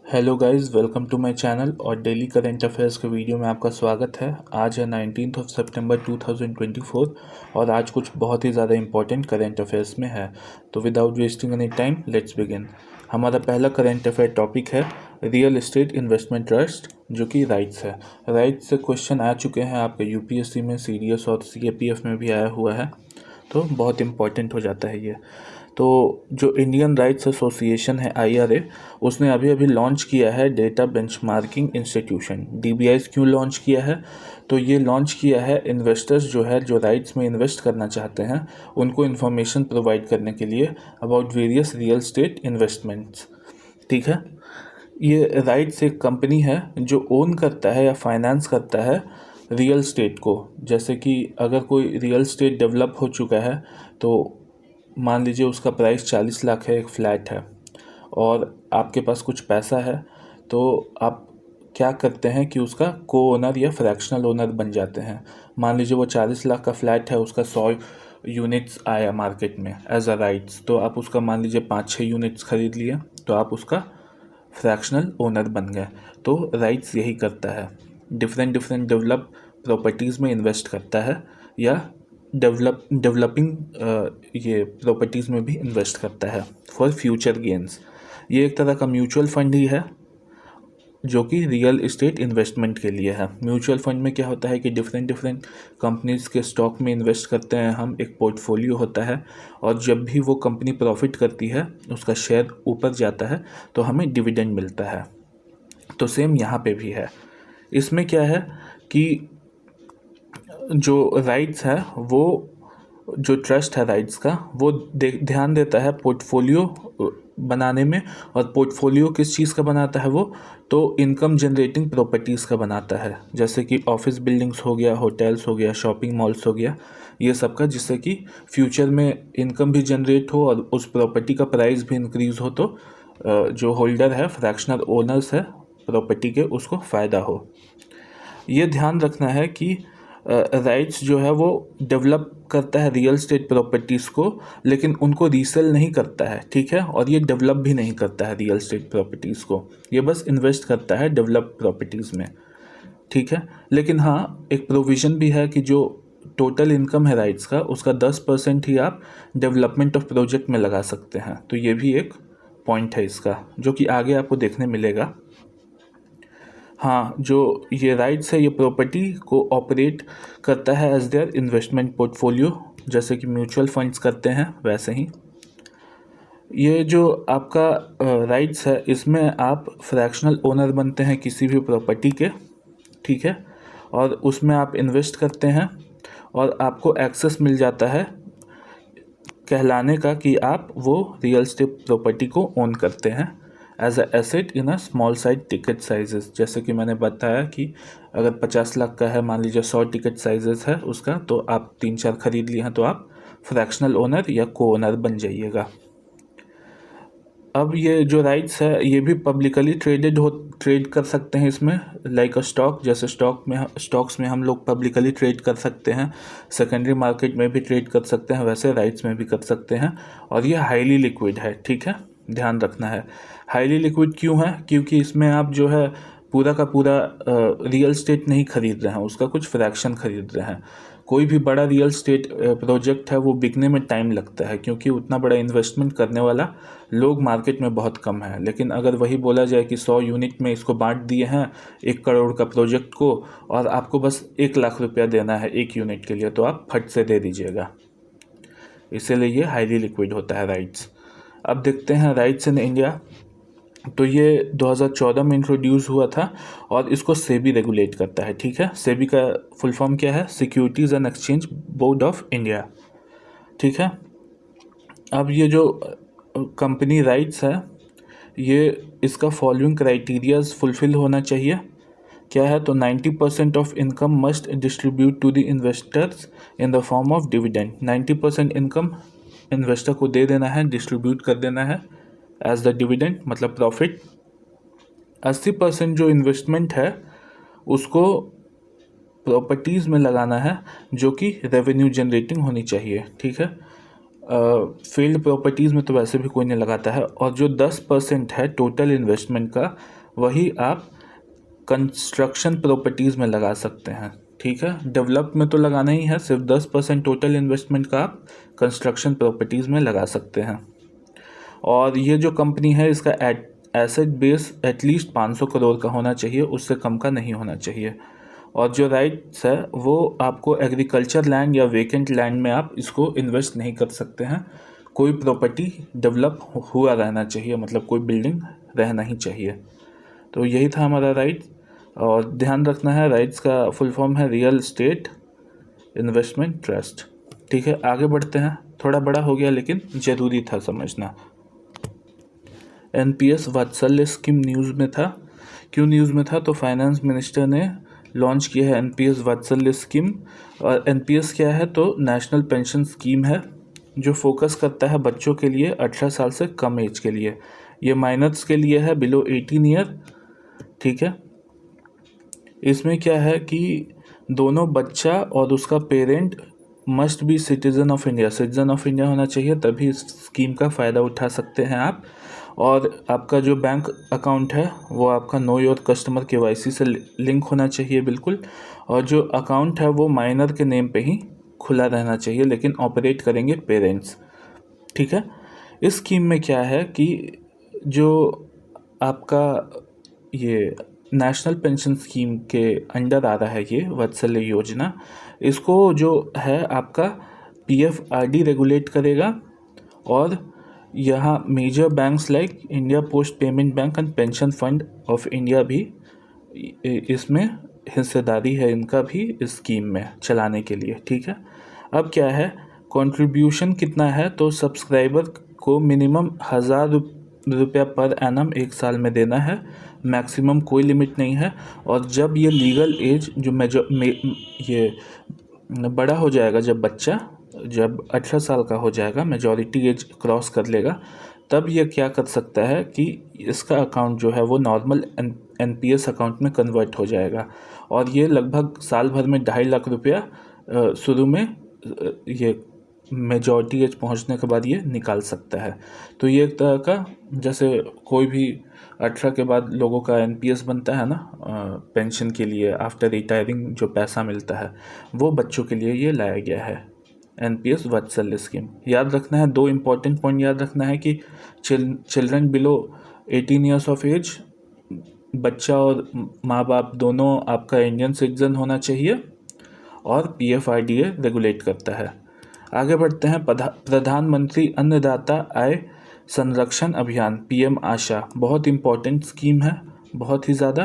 Hello guys, welcome to my channel और daily current affairs के video में आपका स्वागत है। आज है 19 सितंबर 2024 और आज कुछ बहुत ही ज़्यादा इंपॉर्टेंट करेंट अफेयर्स में है। तो without wasting any time let's begin. हमारा पहला करेंट अफेयर टॉपिक है रियल एस्टेट इन्वेस्टमेंट ट्रस्ट, जो कि राइट्स है। राइट्स से क्वेश्चन आ चुके हैं आपके यूपीएससी में, सीडीएस और सीएपीएफ में भी आया हुआ है, तो बहुत इंपॉर्टेंट हो जाता है ये। तो जो इंडियन राइट्स एसोसिएशन है आईआरए, उसने अभी अभी लॉन्च किया है डेटा बेंचमार्किंग इंस्टीट्यूशन। डीबीआईस क्यों लॉन्च किया है? तो ये लॉन्च किया है इन्वेस्टर्स जो राइट्स में इन्वेस्ट करना चाहते हैं, उनको इन्फॉर्मेशन प्रोवाइड करने के लिए about various real estate investments. ठीक है, ये राइट्स एक कंपनी है जो ओन करता है या फाइनेंस करता है रियल स्टेट को। जैसे कि अगर कोई रियल स्टेट डेवलप हो चुका है, तो मान लीजिए उसका प्राइस 40 लाख है, एक फ्लैट है, और आपके पास कुछ पैसा है, तो आप क्या करते हैं कि उसका को ओनर या फ्रैक्शनल ओनर बन जाते हैं। मान लीजिए वो 40 लाख का फ्लैट है, उसका 100 यूनिट्स आया मार्केट में एज अ राइट्स, तो आप उसका मान लीजिए 5-6 यूनिट्स खरीद लिए, तो आप उसका फ्रैक्शनल ओनर बन गए। तो राइट्स यही करता है, डिफरेंट डिफरेंट डेवलप प्रॉपर्टीज़ में इन्वेस्ट करता है, या डेवलपिंग ये प्रॉपर्टीज़ में भी इन्वेस्ट करता है फॉर फ्यूचर गेन्स। ये एक तरह का म्यूचुअल फंड ही है, जो कि रियल इस्टेट इन्वेस्टमेंट के लिए है। म्यूचुअल फंड में क्या होता है कि डिफरेंट डिफरेंट कंपनीज के स्टॉक में इन्वेस्ट करते हैं हम, एक पोर्टफोलियो होता है, और जब भी वो कंपनी प्रॉफिट करती है, उसका शेयर ऊपर जाता है, तो हमें डिविडेंड मिलता है। तो सेम यहाँ पे भी है। इसमें क्या है कि जो राइट्स है, वो जो ट्रस्ट है राइट्स का, वो ध्यान देता है पोर्टफोलियो बनाने में। और पोर्टफोलियो किस चीज़ का बनाता है वो? तो इनकम जनरेटिंग प्रॉपर्टीज़ का बनाता है, जैसे कि ऑफिस बिल्डिंग्स हो गया, होटल्स हो गया, शॉपिंग मॉल्स हो गया, ये सब का, जिससे कि फ्यूचर में इनकम भी जनरेट हो और उस प्रॉपर्टी का प्राइस भी इंक्रीज़ हो, तो जो होल्डर है, फ्रैक्शनल ओनर्स है प्रॉपर्टी के, उसको फ़ायदा हो। ये ध्यान रखना है कि राइट्स जो है वो डेवलप करता है रियल स्टेट प्रॉपर्टीज़ को, लेकिन उनको रीसेल नहीं करता है। ठीक है, और ये डेवलप भी नहीं करता है रियल स्टेट प्रॉपर्टीज़ को, ये बस इन्वेस्ट करता है डेवलप प्रॉपर्टीज़ में। ठीक है, लेकिन हाँ, एक प्रोविज़न भी है कि जो टोटल इनकम है राइट्स का, उसका 10% ही आप डेवलपमेंट ऑफ प्रोजेक्ट में लगा सकते हैं। तो ये भी एक पॉइंट है इसका, जो कि आगे आपको देखने मिलेगा। हाँ, जो ये राइट्स है, ये प्रॉपर्टी को ऑपरेट करता है एज देयर इन्वेस्टमेंट पोर्टफोलियो, जैसे कि म्यूचुअल फंड्स करते हैं वैसे ही। ये जो आपका राइट्स है, इसमें आप फ्रैक्शनल ओनर बनते हैं किसी भी प्रॉपर्टी के। ठीक है, और उसमें आप इन्वेस्ट करते हैं, और आपको एक्सेस मिल जाता है कहलाने का कि आप वो रियल स्टेट प्रॉपर्टी को ओन करते हैं as a asset in a small size ticket sizes. जैसे कि मैंने बताया कि अगर 50 लाख का है, मान लीजिए 100 टिकट साइजेस है उसका, तो आप 3-4 खरीद लिए हैं, तो आप फ्रैक्शनल ओनर या को ओनर बन जाइएगा। अब ये जो राइट्स है, ये भी पब्लिकली ट्रेड कर सकते हैं इसमें, लाइक अ स्टॉक। जैसे स्टॉक्स में हम लोग पब्लिकली ट्रेड कर सकते हैं, सेकेंडरी मार्केट में भी ट्रेड कर सकते हैं, वैसे राइट्स में भी कर सकते हैं। और ये हाईली लिक्विड है। ठीक है, ध्यान रखना है। हाईली लिक्विड क्यों है? क्योंकि इसमें आप जो है पूरा का पूरा रियल स्टेट नहीं खरीद रहे हैं, उसका कुछ फ्रैक्शन खरीद रहे हैं। कोई भी बड़ा रियल स्टेट प्रोजेक्ट है, वो बिकने में टाइम लगता है, क्योंकि उतना बड़ा इन्वेस्टमेंट करने वाला लोग मार्केट में बहुत कम है। लेकिन अगर वही बोला जाए कि 100 यूनिट में इसको बांट दिए हैं 1 करोड़ का प्रोजेक्ट को, और आपको बस 1 लाख रुपया देना है 1 यूनिट के लिए, तो आप फट से दे दीजिएगा। इसीलिए ये हाईली लिक्विड होता है राइट्स। अब देखते हैं राइट्स इन इंडिया। तो ये 2014 में इंट्रोड्यूस हुआ था, और इसको सेबी रेगुलेट करता है। ठीक है, सेबी का फुल फॉर्म क्या है? Securities and exchange board of India. ठीक है, अब ये जो कंपनी राइट्स है, ये इसका फॉलोइंग क्राइटेरियाज फुलफिल होना चाहिए। क्या है? तो 90% of income must distribute to the investors in the form of dividend. 90% income investor को दे देना है, डिस्ट्रीब्यूट कर देना है एज द डिविडेंड, मतलब प्रॉफिट। 80% जो इन्वेस्टमेंट है उसको प्रॉपर्टीज़ में लगाना है, जो कि रेवेन्यू जनरेटिंग होनी चाहिए। ठीक है, फील्ड प्रॉपर्टीज़ में तो वैसे भी कोई नहीं लगाता है, और जो 10% है टोटल इन्वेस्टमेंट का, वही आप कंस्ट्रक्शन प्रॉपर्टीज़ में लगा सकते हैं। ठीक है, डेवलप में तो लगाना ही है, सिर्फ 10% टोटल इन्वेस्टमेंट का आप कंस्ट्रक्शन प्रॉपर्टीज़ में लगा सकते हैं। और ये जो कंपनी है इसका एसेट बेस एटलीस्ट 500 करोड़ का होना चाहिए, उससे कम का नहीं होना चाहिए। और जो राइट्स है वो आपको एग्रीकल्चर लैंड या वेकेंट लैंड में आप इसको इन्वेस्ट नहीं कर सकते हैं। कोई प्रॉपर्टी डेवलप हुआ रहना चाहिए, मतलब कोई बिल्डिंग रहना ही चाहिए। तो यही था हमारा राइट। और ध्यान रखना है, राइट्स का फुल फॉर्म है रियल एस्टेट इन्वेस्टमेंट ट्रस्ट। ठीक है, आगे बढ़ते हैं। थोड़ा बड़ा हो गया लेकिन ज़रूरी था समझना। एनपीएस वात्सल्य स्कीम न्यूज़ में था। क्यों न्यूज़ में था? तो फाइनेंस मिनिस्टर ने लॉन्च किया है एनपीएस वात्सल्य स्कीम। और एनपीएस क्या है? तो नेशनल पेंशन स्कीम है जो फोकस करता है बच्चों के लिए 18 साल से कम एज के लिए। ये माइनर्स के लिए है, बिलो 18 ईयर। ठीक है, इसमें क्या है कि दोनों बच्चा और उसका parent must be citizen of India, citizen of India होना चाहिए, तभी इस स्कीम का फ़ायदा उठा सकते हैं आप। और आपका जो बैंक अकाउंट है वो आपका नो योर कस्टमर केवाईसी से लिंक होना चाहिए बिल्कुल। और जो अकाउंट है वो माइनर के नेम पे ही खुला रहना चाहिए, लेकिन ऑपरेट करेंगे पेरेंट्स। ठीक है, इस स्कीम में क्या है कि जो आपका ये नेशनल पेंशन स्कीम के अंडर आ रहा है ये वात्सल्य योजना, इसको जो है आपका पीएफआरडी रेगुलेट करेगा। और यहाँ major banks like India Post payment bank and pension fund of India भी इसमें हिस्सेदारी है इनका भी इस स्कीम में चलाने के लिए। ठीक है, अब क्या है, कंट्रीब्यूशन कितना है? तो सब्सक्राइबर को मिनिमम 1000 रुपया पर एनम 1 साल में देना है, मैक्सिमम कोई लिमिट नहीं है। और जब ये लीगल एज जो ये बड़ा हो जाएगा, जब 18 साल का हो जाएगा, मेजॉरिटी एज क्रॉस कर लेगा, तब ये क्या कर सकता है कि इसका अकाउंट जो है वो नॉर्मल एनपीएस अकाउंट में कन्वर्ट हो जाएगा। और ये लगभग साल भर में 2.5 लाख रुपया शुरू में ये मेजॉरिटी एज पहुंचने के बाद ये निकाल सकता है। तो ये एक तरह का, जैसे कोई भी 18 के बाद लोगों का एनपीएस बनता है ना पेंशन के लिए, आफ्टर रिटायरिंग जो पैसा मिलता है, वो बच्चों के लिए ये लाया गया है एनपीएस वात्सल्य स्कीम। याद रखना है, 2 इम्पॉर्टेंट पॉइंट याद रखना है कि children below 18 years of age, बच्चा और माँ बाप दोनों आपका इंडियन सिटीजन होना चाहिए, और पीएफआरडीए रेगुलेट करता है। आगे बढ़ते हैं। प्रधानमंत्री अन्नदाता आय संरक्षण अभियान, पीएम आशा, बहुत इम्पॉर्टेंट स्कीम है, बहुत ही ज़्यादा।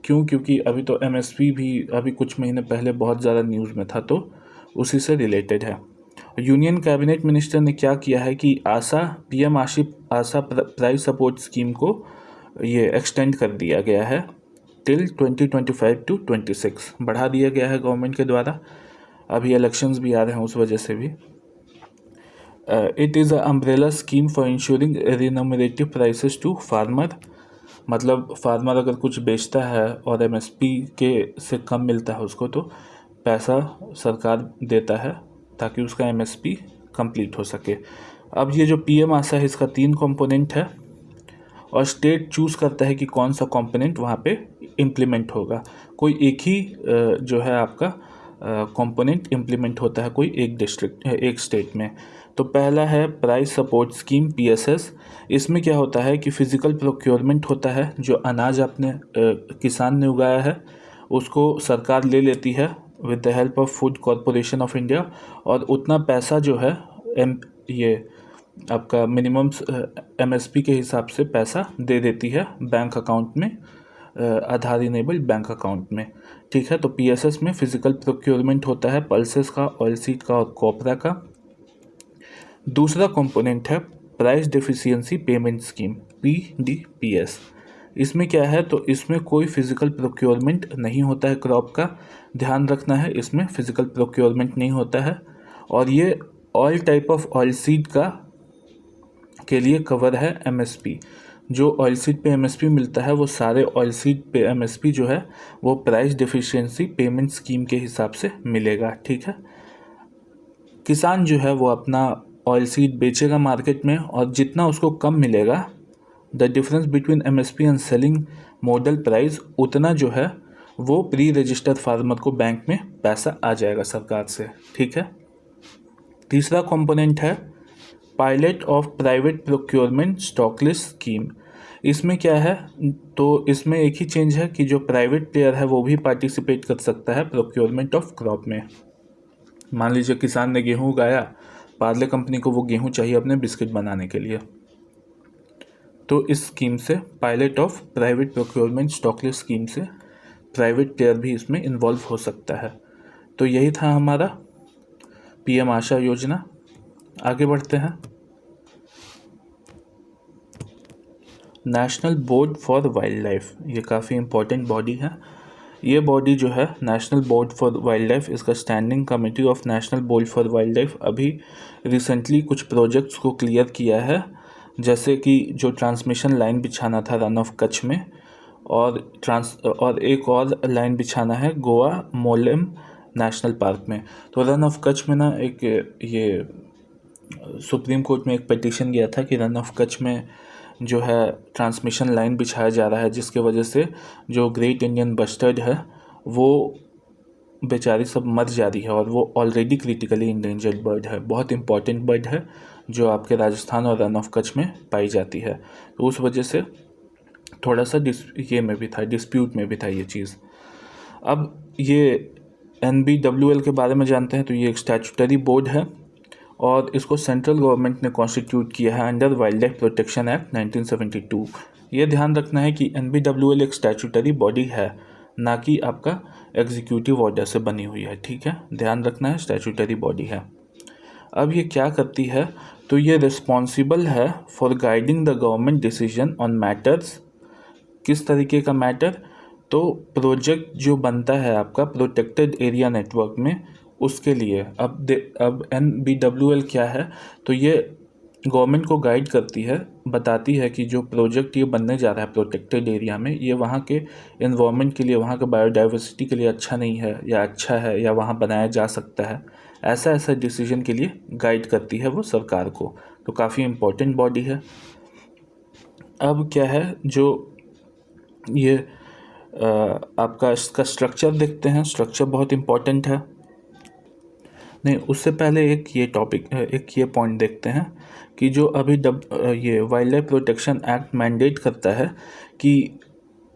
क्यों? क्योंकि अभी तो एमएसपी भी अभी कुछ महीने पहले बहुत ज़्यादा न्यूज़ में था, तो उसी से रिलेटेड है। यूनियन कैबिनेट मिनिस्टर ने क्या किया है कि पीएम आशा प्राइस सपोर्ट स्कीम को ये एक्सटेंड कर दिया गया है टिल 2025 टू 26, बढ़ा दिया गया है गवर्नमेंट के द्वारा। अभी इलेक्शंस भी आ रहे हैं, उस वजह से भी। It is a umbrella scheme for insuring remunerative prices to farmer. मतलब फार्मर अगर कुछ बेचता है और एमएसपी के से कम मिलता है उसको, तो पैसा सरकार देता है ताकि उसका एमएसपी कंप्लीट हो सके। अब ये जो पीएम आशा है, इसका 3 कंपोनेंट है, और स्टेट चूज़ करता है कि कौन सा कंपोनेंट वहाँ पे इम्प्लीमेंट होगा। कोई एक ही जो है आपका कंपोनेंट इम्प्लीमेंट होता है कोई एक स्टेट में। तो पहला है प्राइस सपोर्ट स्कीम, पीएसएस। इसमें क्या होता है कि फिज़िकल प्रोक्योरमेंट होता है, जो अनाज आपने किसान ने उगाया है उसको सरकार ले लेती है with the help of food corporation of India, और उतना पैसा जो है ये आपका मिनिमम एमएसपी के हिसाब से पैसा दे देती है बैंक अकाउंट में, आधार इनेबल्ड बैंक अकाउंट में। ठीक है, तो पीएसएस में फिजिकल प्रोक्योरमेंट होता है पल्सेस का, ऑयलसीड का और कॉपरा का। दूसरा कंपोनेंट है प्राइस डेफिशिएंसी पेमेंट स्कीम, पीडीपीएस। इसमें क्या है, तो इसमें कोई फिजिकल प्रोक्योरमेंट नहीं होता है क्रॉप का, ध्यान रखना है, इसमें फिजिकल प्रोक्योरमेंट नहीं होता है। और ये ऑल टाइप ऑफ ऑयलसीड का के लिए कवर है एमएसपी। जो ऑयलसीड पे एमएसपी मिलता है वो सारे ऑयलसीड पे एमएसपी जो है वो प्राइस डेफिशिएंसी पेमेंट स्कीम के हिसाब से मिलेगा। ठीक है, किसान जो है वो अपना ऑयल सीड बेचेगा मार्केट में और जितना उसको कम मिलेगा, the difference between MSP and selling model price, उतना जो है वो प्री रजिस्टर्ड फार्मर को बैंक में पैसा आ जाएगा सरकार से। ठीक है। तीसरा कंपोनेंट है pilot of private procurement stockless scheme. इसमें क्या है, तो इसमें एक ही चेंज है कि जो प्राइवेट प्लेयर है वो भी पार्टिसिपेट कर सकता है प्रोक्योरमेंट ऑफ क्रॉप में। मान लीजिए किसान ने गेहूँ उगाया, पार्ले कंपनी को वो गेहूँ चाहिए अपने बिस्किट बनाने के लिए, तो इस स्कीम से, pilot of private procurement stockless scheme से, प्राइवेट प्लेयर भी इसमें इन्वॉल्व हो सकता है। तो यही था हमारा पीएम आशा योजना। आगे बढ़ते हैं। National board for wildlife, ये काफ़ी इम्पोर्टेंट बॉडी है। ये बॉडी जो है national board for wildlife, इसका standing committee of national board for wildlife अभी रिसेंटली कुछ प्रोजेक्ट्स को क्लियर किया है, जैसे कि जो ट्रांसमिशन लाइन बिछाना था रन ऑफ कच्छ में, और एक और लाइन बिछाना है गोवा मोलेम नेशनल पार्क में। तो रन ऑफ कच्छ में ना एक ये सुप्रीम कोर्ट में एक पिटीशन गया था कि रन ऑफ कच्छ में जो है ट्रांसमिशन लाइन बिछाया जा रहा है, जिसके वजह से जो ग्रेट इंडियन बस्टर्ड है वो बेचारी सब मर जा रही है, और वो ऑलरेडी क्रिटिकली इंडेंजर्ड बर्ड है, बहुत इंपॉर्टेंट बर्ड है जो आपके राजस्थान और रन ऑफ कच्छ में पाई जाती है। तो उस वजह से थोड़ा सा डिस्प्यूट में भी था ये चीज़। अब ये NBWL के बारे में जानते हैं, तो ये एक स्टैट्यूटरी बोर्ड है और इसको सेंट्रल गवर्नमेंट ने कॉन्स्टिट्यूट किया है under wild life protection act 1972। ये ध्यान रखना है कि NBWL एक स्टैट्यूटरी बॉडी है, ना कि आपका एग्जीक्यूटिव ऑर्डर से बनी हुई है। ठीक है, ध्यान रखना है, स्टैट्यूटरी बॉडी है। अब ये क्या करती है, तो ये रिस्पॉन्सिबल है for guiding the government decision on matters. किस तरीके का मैटर, तो प्रोजेक्ट जो बनता है आपका प्रोटेक्टेड एरिया नेटवर्क में, उसके लिए। अब NBWL क्या है, तो ये गवर्नमेंट को गाइड करती है, बताती है कि जो प्रोजेक्ट ये बनने जा रहा है प्रोटेक्टेड एरिया में, ये वहाँ के एनवायरनमेंट के लिए, वहाँ के बायोडाइवर्सिटी के लिए अच्छा नहीं है या अच्छा है, या वहाँ बनाया जा सकता है, ऐसा ऐसा डिसीजन के लिए गाइड करती है वो सरकार को। तो काफ़ी इम्पोर्टेंट बॉडी है। अब क्या है, जो ये आपका इसका स्ट्रक्चर देखते हैं, स्ट्रक्चर बहुत इम्पोर्टेंट है। नहीं, उससे पहले एक ये पॉइंट देखते हैं कि जो अभी ये wild life protection act mandate करता है कि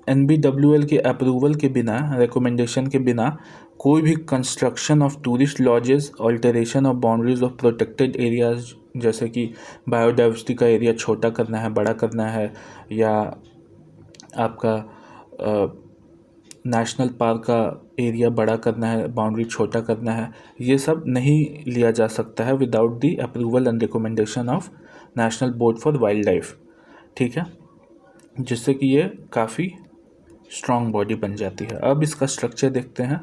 NBWL के अप्रूवल के बिना, रिकमेंडेशन के बिना, कोई भी construction of tourist lodges, alteration of boundaries of protected areas, जैसे कि बायोडाइवर्सिटी का एरिया छोटा करना है, बड़ा करना है, या आपका नेशनल पार्क का एरिया बड़ा करना है, बाउंड्री छोटा करना है, ये सब नहीं लिया जा सकता है without the approval and recommendation of national board for wild life. ठीक है, जिससे कि ये काफ़ी स्ट्रॉन्ग बॉडी बन जाती है। अब इसका स्ट्रक्चर देखते हैं,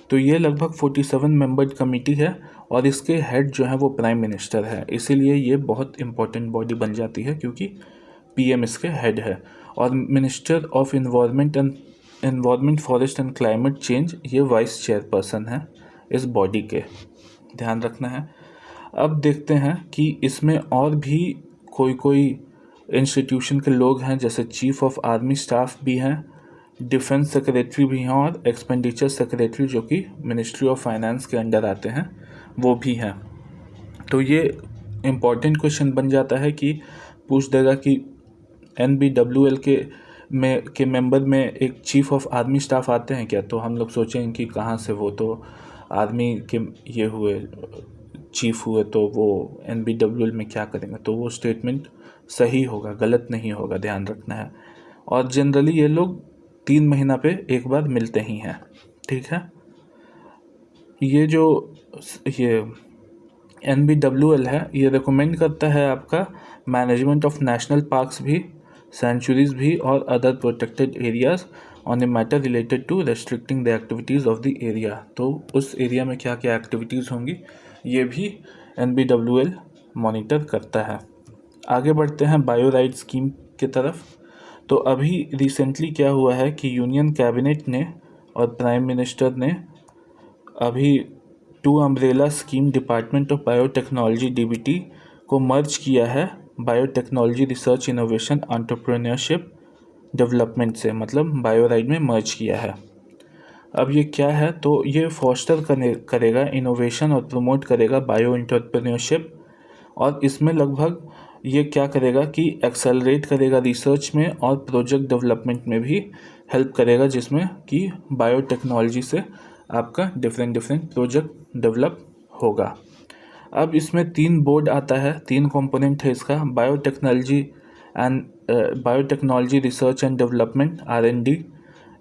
तो ये लगभग 47 मेंबर्ड कमेटी है और इसके हेड जो है वो प्राइम मिनिस्टर है, इसीलिए ये बहुत इंपॉर्टेंट बॉडी बन जाती है क्योंकि PM इसके हेड है। और minister of environment forest and climate change, ये वाइस चेयरपर्सन है इस बॉडी के, ध्यान रखना है। अब देखते हैं कि इसमें और भी कोई इंस्टीट्यूशन के लोग हैं, जैसे चीफ ऑफ आर्मी स्टाफ भी हैं, डिफेंस सेक्रेटरी भी हैं, और एक्सपेंडिचर सेक्रेटरी जो कि मिनिस्ट्री ऑफ फाइनेंस के अंडर आते हैं वो भी हैं। तो ये इम्पॉर्टेंट क्वेश्चन बन जाता है कि पूछ देगा कि NBWL के मेंबर में एक चीफ ऑफ आर्मी स्टाफ आते हैं क्या, तो हम लोग सोचेंगे कि कहाँ से, वो तो आर्मी के ये हुए, चीफ हुए, तो वो NBWL में क्या करेंगे, तो वो स्टेटमेंट सही होगा, गलत नहीं होगा, ध्यान रखना है। और जनरली ये लोग 3 महीना पे एक बार मिलते ही हैं। ठीक है, ये NBWL है, ये रिकमेंड करता है आपका मैनेजमेंट ऑफ नेशनल पार्क्स भी, सेंचुरीज भी, और other protected areas on a matter related to restricting the activities of the area. तो उस एरिया में क्या क्या एक्टिविटीज़ होंगी, ये भी NBWL मॉनिटर करता है। आगे बढ़ते हैं बायो राइट स्कीम की तरफ। तो अभी रिसेंटली क्या हुआ है कि यूनियन कैबिनेट ने और प्राइम मिनिस्टर ने अभी 2 umbrella scheme, department of biotechnology DBT को मर्ज किया है biotechnology research innovation entrepreneurship development से, मतलब बायोराइड में मर्ज किया है। अब ये क्या है, तो ये फोस्टर करेगा इनोवेशन और प्रमोट करेगा बायो एंटरप्रेन्योरशिप, और इसमें लगभग ये क्या करेगा कि एक्सेलरेट करेगा रिसर्च में और प्रोजेक्ट डेवलपमेंट में भी हेल्प करेगा, जिसमें कि बायोटेक्नोलॉजी से आपका डिफरेंट प्रोजेक्ट डेवलप होगा। अब इसमें 3 बोर्ड आता है, 3 कंपोनेंट है इसका, biotechnology research and development R&D,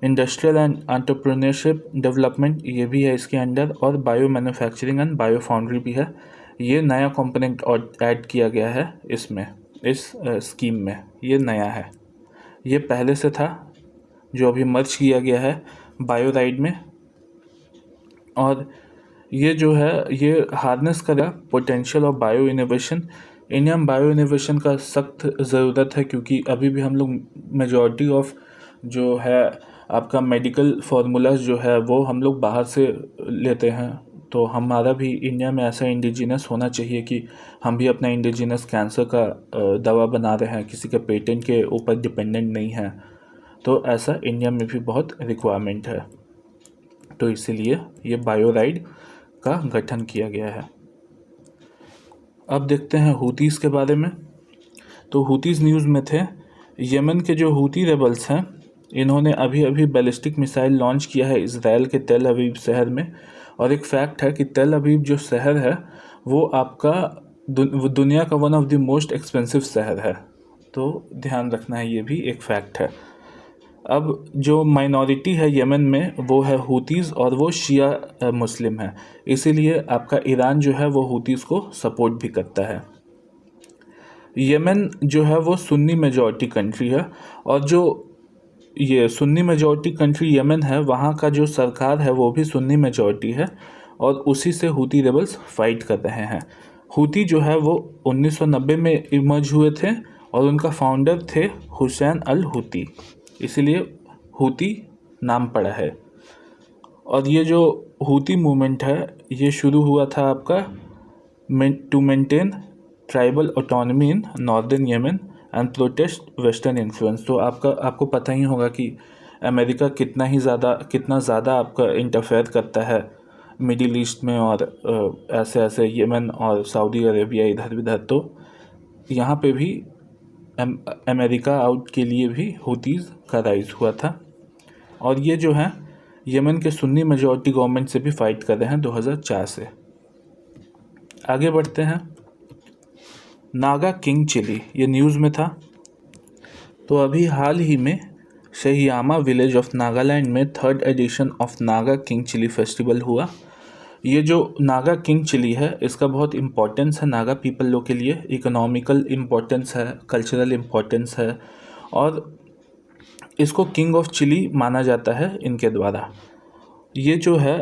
industrial and entrepreneurship development ये भी है इसके अंडर, और bio manufacturing and bio foundry भी है। ये नया कंपोनेंट और ऐड किया गया है इसमें, इस स्कीम में, ये नया है। ये पहले से था जो अभी मर्ज किया गया है बायोराइड में, और ये जो है ये हार्नेस करेगा potential of bio innovation. India में बायो इनोवेशन का सख्त ज़रूरत है, क्योंकि अभी भी हम लोग मेजॉरिटी ऑफ जो है आपका मेडिकल फार्मूलाज जो है वो हम लोग बाहर से लेते हैं। तो हमारा भी इंडिया में ऐसा इंडिजिनस होना चाहिए कि हम भी अपना इंडिजिनस कैंसर का दवा बना रहे हैं, किसी के पेटेंट के ऊपर डिपेंडेंट नहीं है। तो ऐसा इंडिया में भी बहुत रिक्वायरमेंट है, तो इसीलिए ये बायोराइड का गठन किया गया है। अब देखते हैं हूतीज़ के बारे में। तो हूतीज़ न्यूज़ में थे। यमन के जो हूती रेबल्स हैं, इन्होंने अभी अभी बैलिस्टिक मिसाइल लॉन्च किया है इज़राइल के तेल अवीव शहर में। और एक फैक्ट है कि तेल अवीव जो शहर है वो आपका दुनिया का one of the most expensive शहर है, तो ध्यान रखना है, ये भी एक फैक्ट है। अब जो माइनॉरिटी है यमन में वो है हूतीज़, और वो शिया मुस्लिम है, इसीलिए आपका ईरान जो है वो हूतीज़ को सपोर्ट भी करता है। यमन जो है वो सुन्नी मेजॉरिटी कंट्री है, और जो ये सुन्नी मेजॉरिटी कंट्री यमन है वहाँ का जो सरकार है वो भी सुन्नी मेजॉरिटी है, और उसी से हूती रेबल्स फाइट कर रहे हैं। हूती जो है वो 1990 में इमर्ज हुए थे, और उनका फाउंडर थे हुसैन अल हूती, इसीलिए हूती नाम पड़ा है। और ये जो हूती मूवमेंट है ये शुरू हुआ था आपका to maintain tribal autonomy in northern Yemen and protest western influence. तो आपको पता ही होगा कि अमेरिका कितना ज़्यादा आपका इंटरफेयर करता है मिडिल ईस्ट में, और ऐसे यमन और सऊदी अरेबिया इधर उधर। तो यहाँ पे भी अमेरिका आउट के लिए भी हूतीज़ का राइज हुआ था, और ये जो है यमन के सुन्नी मेजॉरिटी गवर्नमेंट से भी फाइट कर रहे हैं 2004 से। आगे बढ़ते हैं। नागा किंग चिली, ये न्यूज़ में था। तो अभी हाल ही में शहियामा विलेज ऑफ नागालैंड में 3rd edition of Naga king chilli festival हुआ। ये जो नागा किंग चिली है इसका बहुत इम्पोर्टेंस है नागा पीपल लोग के लिए, इकोनॉमिकल इम्पोर्टेंस है, कल्चरल इम्पोर्टेंस है, और इसको किंग ऑफ चिली माना जाता है इनके द्वारा। ये जो है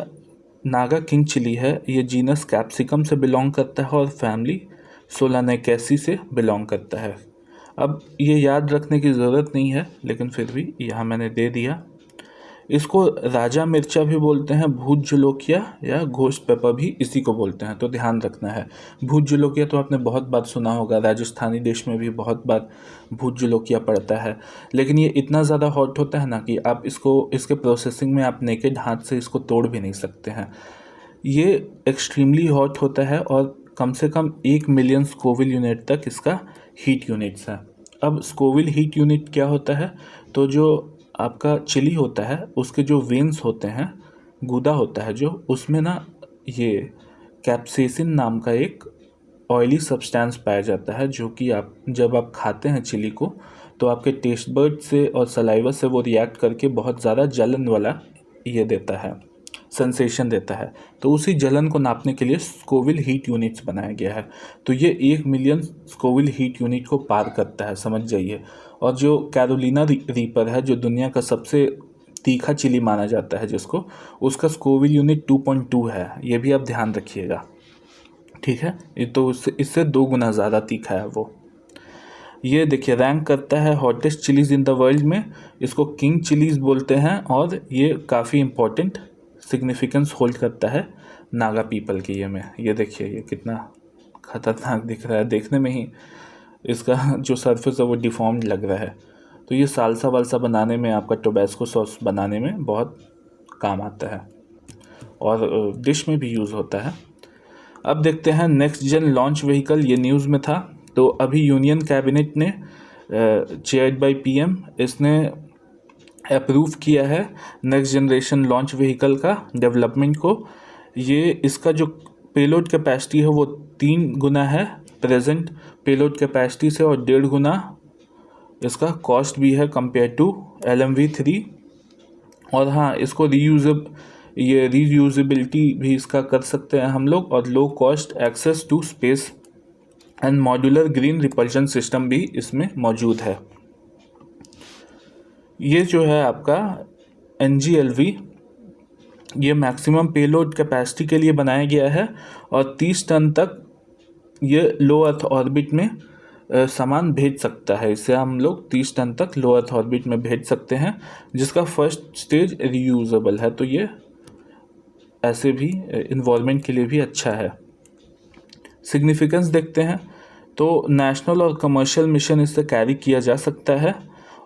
नागा किंग चिली है ये जीनस कैप्सिकम से बिलोंग करता है और फैमिली सोलानेकेसी से बिलोंग करता है। अब ये याद रखने की ज़रूरत नहीं है, लेकिन फिर भी यहाँ मैंने दे दिया। इसको राजा मिर्चा भी बोलते हैं, भूत जलोकिया या घोस्ट पेपर भी इसी को बोलते हैं, तो ध्यान रखना है। भूत जलोकिया तो आपने बहुत बार सुना होगा, राजस्थानी डिश में भी बहुत बार भूत जलोकिया पड़ता है, लेकिन ये इतना ज़्यादा हॉट होता है ना कि आप इसके प्रोसेसिंग में आप नेकेड हाथ से इसको तोड़ भी नहीं सकते हैं। ये एक्सट्रीमली हॉट होता है, और कम से कम 1 मिलियन स्कोविल यूनिट तक इसका हीट यूनिट्स है। अब स्कोविल हीट यूनिट क्या होता है, तो जो आपका चिली होता है उसके जो वेन्स होते हैं, गूदा होता है जो, उसमें ना ये कैप्सेसिन नाम का एक ऑयली सब्सटेंस पाया जाता है, जो कि जब आप खाते हैं चिली को तो आपके टेस्ट बर्ड से और सलाइवा से वो रिएक्ट करके बहुत ज़्यादा जलन वाला ये देता है, सेंसेशन देता है। तो उसी जलन को नापने के लिए स्कोविल हीट यूनिट्स बनाया गया है। तो ये 1 मिलियन स्कोविल हीट यूनिट को पार करता है, समझ जाइए। और जो कैरोलिना रीपर है, जो दुनिया का सबसे तीखा चिली माना जाता है जिसको, उसका स्कोविल यूनिट 2.2 है, ये भी आप ध्यान रखिएगा, ठीक है। ये तो इससे 2 गुना ज़्यादा तीखा है वो। ये देखिए रैंक करता है hottest chillies in the world में, इसको किंग चिलीज़ बोलते हैं, और ये काफ़ी इम्पोर्टेंट सिग्निफिकेंस होल्ड करता है नागा पीपल की ये में। ये देखिए ये कितना ख़तरनाक दिख रहा है, देखने में ही इसका जो सरफेस है वो डिफॉर्म्ड लग रहा है। तो ये सालसा वालसा बनाने में, आपका टोबैस्को सॉस बनाने में बहुत काम आता है और डिश में भी यूज़ होता है। अब देखते हैं नेक्स्ट जेन लॉन्च व्हीकल, ये न्यूज़ में था। तो अभी यूनियन कैबिनेट ने चेयर्ड बाय पीएम इसने अप्रूव किया है नेक्स्ट जनरेशन लॉन्च व्हीकल का डेवलपमेंट को। ये इसका जो पेलोड कैपेसिटी है वो 3 गुना है प्रेजेंट पेलोड कैपेसिटी से और 1.5 गुना इसका कॉस्ट भी है कंपेयर टू LMV3। और हाँ, इसको रीयूजेबिलिटी भी इसका कर सकते हैं हम लोग, और low cost access to space and modular green propulsion system भी इसमें मौजूद है। ये जो है आपका NGLV, ये मैक्सिमम पेलोड कैपेसिटी के लिए बनाया गया है और 30 टन तक ये लो अर्थ ऑर्बिट में सामान भेज सकता है। इससे हम लोग 30 टन तक लो अर्थ ऑर्बिट में भेज सकते हैं, जिसका फर्स्ट स्टेज रीयूजेबल है। तो ये ऐसे भी इन्वायरमेंट के लिए भी अच्छा है। सिग्निफिकेंस देखते हैं तो नेशनल और कमर्शियल मिशन इससे कैरी किया जा सकता है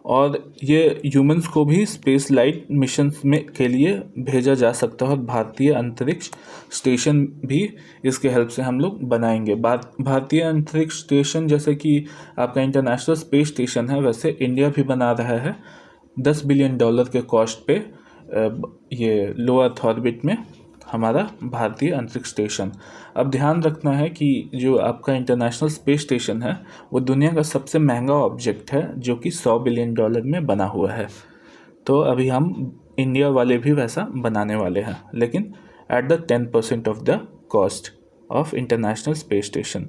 और ये ह्यूमंस को भी स्पेस लाइट मिशन में के लिए भेजा जा सकता है और भारतीय अंतरिक्ष स्टेशन भी इसके हेल्प से हम लोग बनाएंगे। भारतीय अंतरिक्ष स्टेशन जैसे कि आपका इंटरनेशनल स्पेस स्टेशन है, वैसे इंडिया भी बना रहा है $10 बिलियन के कॉस्ट पे ये लो अर्थ ऑर्बिट में हमारा भारतीय अंतरिक्ष स्टेशन। अब ध्यान रखना है कि जो आपका इंटरनेशनल स्पेस स्टेशन है वो दुनिया का सबसे महंगा ऑब्जेक्ट है, जो कि $100 बिलियन में बना हुआ है। तो अभी हम इंडिया वाले भी वैसा बनाने वाले हैं, लेकिन at the 10% of the cost of international space station.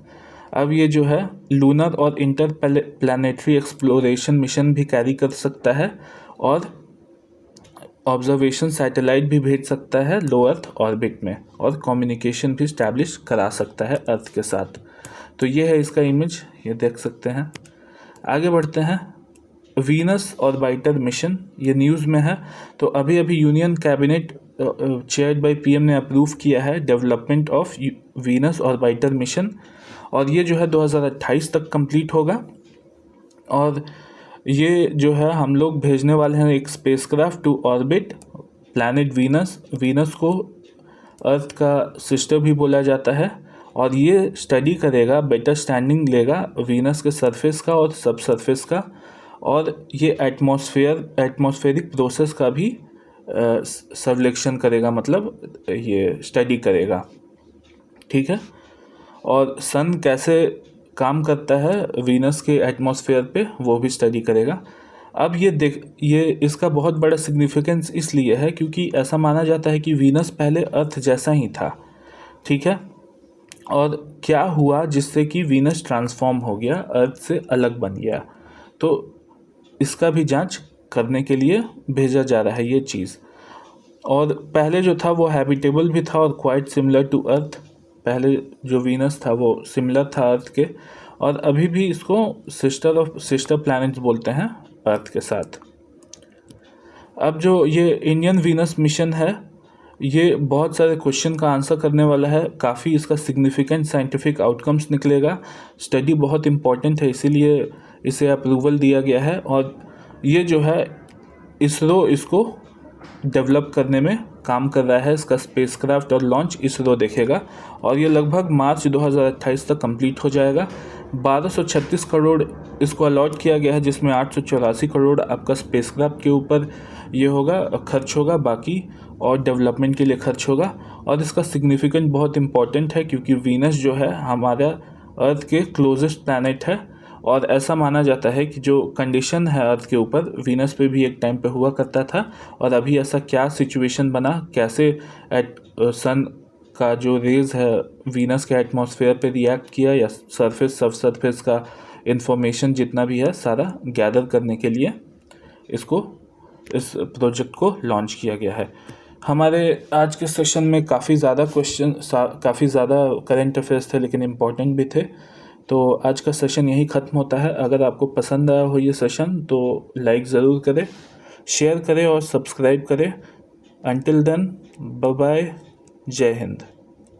अब ये जो है लूनर और इंटर प्लानिटरी एक्सप्लोरेशन मिशन भी कैरी कर सकता है और ऑब्जर्वेशन सैटेलाइट भी भेज सकता है लो अर्थ ऑर्बिट में, और कम्युनिकेशन भी इस्टेब्लिश करा सकता है अर्थ के साथ। तो ये है इसका इमेज, ये देख सकते हैं। आगे बढ़ते हैं, वीनस ऑर्बिटर मिशन, ये न्यूज़ में है। तो अभी union cabinet chaired by PM ने अप्रूव किया है development of Venus orbiter mission, और ये जो है 2028 तक कंप्लीट होगा। और ये जो है हम लोग भेजने वाले हैं एक spacecraft to orbit planet Venus को अर्थ का सिस्टर भी बोला जाता है, और ये स्टडी करेगा, बेटर स्टैंडिंग लेगा वीनस के सरफेस का और सब सरफेस का, और ये एटमॉस्फेरिक प्रोसेस का भी सर्वेक्षण करेगा, मतलब ये स्टडी करेगा, ठीक है। और सन कैसे काम करता है वीनस के एटमॉस्फेयर पे, वो भी स्टडी करेगा। अब ये इसका बहुत बड़ा सिग्निफिकेंस इसलिए है क्योंकि ऐसा माना जाता है कि वीनस पहले अर्थ जैसा ही था, ठीक है। और क्या हुआ जिससे कि वीनस ट्रांसफॉर्म हो गया, अर्थ से अलग बन गया, तो इसका भी जांच करने के लिए भेजा जा रहा है ये चीज़। और पहले जो था वो हैबिटेबल भी था और क्वाइट सिमिलर टू अर्थ। पहले जो वीनस था वो सिमिलर था अर्थ के, और अभी भी इसको सिस्टर प्लैनेट्स बोलते हैं अर्थ के साथ। अब जो ये इंडियन वीनस मिशन है, ये बहुत सारे क्वेश्चन का आंसर करने वाला है, काफ़ी इसका सिग्निफिकेंट साइंटिफिक आउटकम्स निकलेगा। स्टडी बहुत इम्पॉर्टेंट है, इसीलिए इसे अप्रूवल दिया गया है। और ये जो है इसरो इसको डेवलप करने में काम कर रहा है, इसका स्पेसक्राफ्ट और लॉन्च इसरो देखेगा, और ये लगभग मार्च 2028 तक कंप्लीट हो जाएगा। 1236 करोड़ इसको अलॉट किया गया है, जिसमें 884 करोड़ आपका स्पेसक्राफ्ट के ऊपर ये होगा, खर्च होगा, बाकी और डेवलपमेंट के लिए खर्च होगा। और इसका सिग्निफिकेंट बहुत इम्पॉर्टेंट है क्योंकि वीनस जो है हमारा अर्थ के क्लोजेस्ट प्लैनेट है, और ऐसा माना जाता है कि जो कंडीशन है अर्थ के ऊपर, वीनस पे भी एक टाइम पे हुआ करता था, और अभी ऐसा क्या सिचुएशन बना, कैसे सन का जो रेज है वीनस के एटमॉस्फेयर पे रिएक्ट किया, या सब सरफेस का इंफॉर्मेशन जितना भी है सारा गैदर करने के लिए इस प्रोजेक्ट को लॉन्च किया गया है। हमारे आज के सेशन में काफ़ी ज़्यादा करेंट अफेयर्स थे, लेकिन इम्पॉर्टेंट भी थे। तो आज का सेशन यही ख़त्म होता है। अगर आपको पसंद आया हो ये सेशन तो लाइक ज़रूर करें, शेयर करें और सब्सक्राइब करें। अंटिल देन, बाय बाय, जय हिंद।